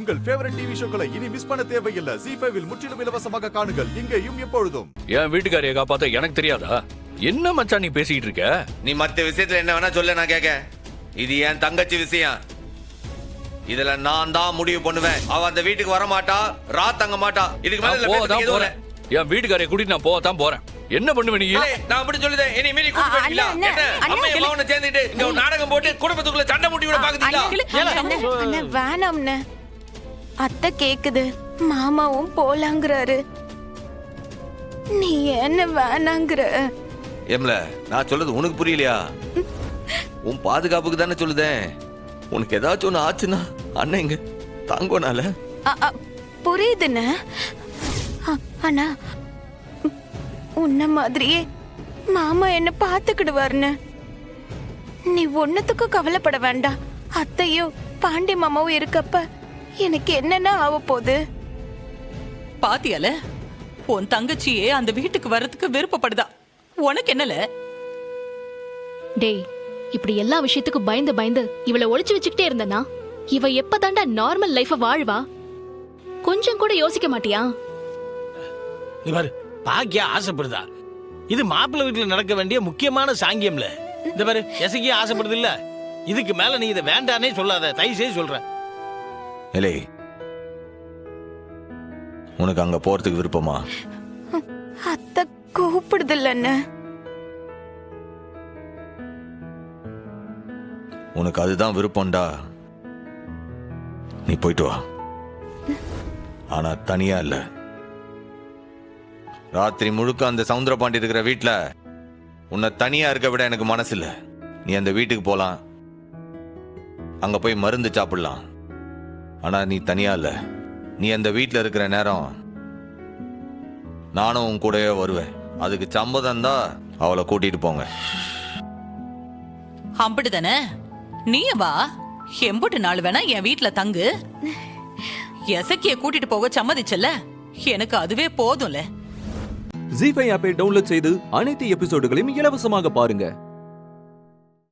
உங்கள் favourite TV ஷோக்களை இனி miss பண்ண தேவையில்லை. ZEE5 இல் முற்றிலும் இலவசமாக காணுங்கள். இங்கேயும் எப்பொழுதும். என் வீட்டுக்காரியை காப்பாத்த எனக்கு தெரியாதா? என்ன மச்சான் நீ பேசிட்டு இருக்க? நீ மத்த விஷயத்துல என்ன வேணா சொல்ல, நான் கேட்க. இது என் தங்கச்சி விஷயம். இதுல நான் தான் முடிவு பண்ணுவேன். அவ அந்த வீட்டுக்கு வர மாட்டா, தங்க மாட்டா. இதுக்கு மேல போதான் போறேன். என் வீட்டுக்காரையை கூட்டிட்டு நான் போதான் போறேன். என்ன பண்ணுவ நீ? நான் அப்படி சொல்லுதேன். இனி மீறி கூட்டி போயிட்டீங்களா? என்ன அம்மா அம்மாவன சேர்ந்துட்டு இங்க ஒரு நாடகம் போட்டு குடும்பத்துக்குள்ள சண்டை மூட்டி விட பாக்குறீங்களா? வேணாம்னு அத்தை கேக்குது. மாமாவும் போலாங்கிறாரு. நீ என்ன வேணாங்கிற? ஏம்ல, நான் சொல்றது உனக்கு புரியலையா? உன் பாதுகாப்புக்கு தானே சொல்லுதேன். உனக்கு ஏதாச்சும் ஒண்ணு ஆச்சுன்னா அண்ணன் இங்க தாங்கோனால. புரியுதுன்னு. ஆனா உன்ன மாதிரியே மாமா என்ன பாத்துக்கிடுவாருன்னு. நீ ஒன்னத்துக்கும் கவலைப்பட வேண்டாம். அத்தையும் பாண்டி மாமாவும் இருக்கப்ப எனக்கு என்னன்னா ஆக போகுது? பாத்தியால, உன் தங்கச்சியே அந்த வீட்டுக்கு வர்றதுக்கு விருப்பப்படுதா. உனக்கு என்னல? டேய், இப்படி எல்லா விஷயத்துக்கும் பயந்து பயந்து இவளை ஒளிச்சு வச்சுக்கிட்டே இருந்தனா இவ எப்பதாண்டா நார்மல் லைஃப வாழ்வா? கொஞ்சம் கூட யோசிக்க மாட்டியா? இவர் பாக்கியா ஆசைப்படுதா? இது மாப்பிள்ளை வீட்டுல நடக்க வேண்டிய முக்கியமான சாங்கியம்ல. இந்த பாரு, எசகிய ஆசைப்படுது இல்ல. இதுக்கு மேல நீ இதை வேண்டானே சொல்லாத, தயவு செய்து சொல்ற. இல்லை, உனக்கு அங்க போறதுக்கு விருப்பமா? அத்தை கூப்பிடுதில்லன்னு. உனக்கு அதுதான் விருப்பம்டா, நீ போயிட்டு வா. ஆனா தனியா இல்ல. ராத்திரி முழுக்க அந்த சவுந்தர பாண்டி இருக்கிற வீட்டுல உன்னை தனியா இருக்க விட எனக்கு மனசு இல்ல. நீ அந்த வீட்டுக்கு போலாம், அங்க போய் மருந்து சாப்பிடலாம். ஆனா நீ தனியா இல்ல. நீ அந்த வீட்டுல இருக்கிற நேரம் நானும் உன் கூடவே வருவேன். அதுக்கு சம்மதம் தான் அவளை கூட்டிட்டு போங்க. அப்படிதானே? நீ வா, எம்புட்டு நாள் வேணா என் வீட்டுல தங்கு. எசக்கிய கூட்டிட்டு போக சம்மதிச்சல, எனக்கு அதுவே போதும்ல. ZEE5 ஆப்பை டவுன்லோட் செய்து அனைத்து எபிசோடுகளையும் இலவசமாக பாருங்க.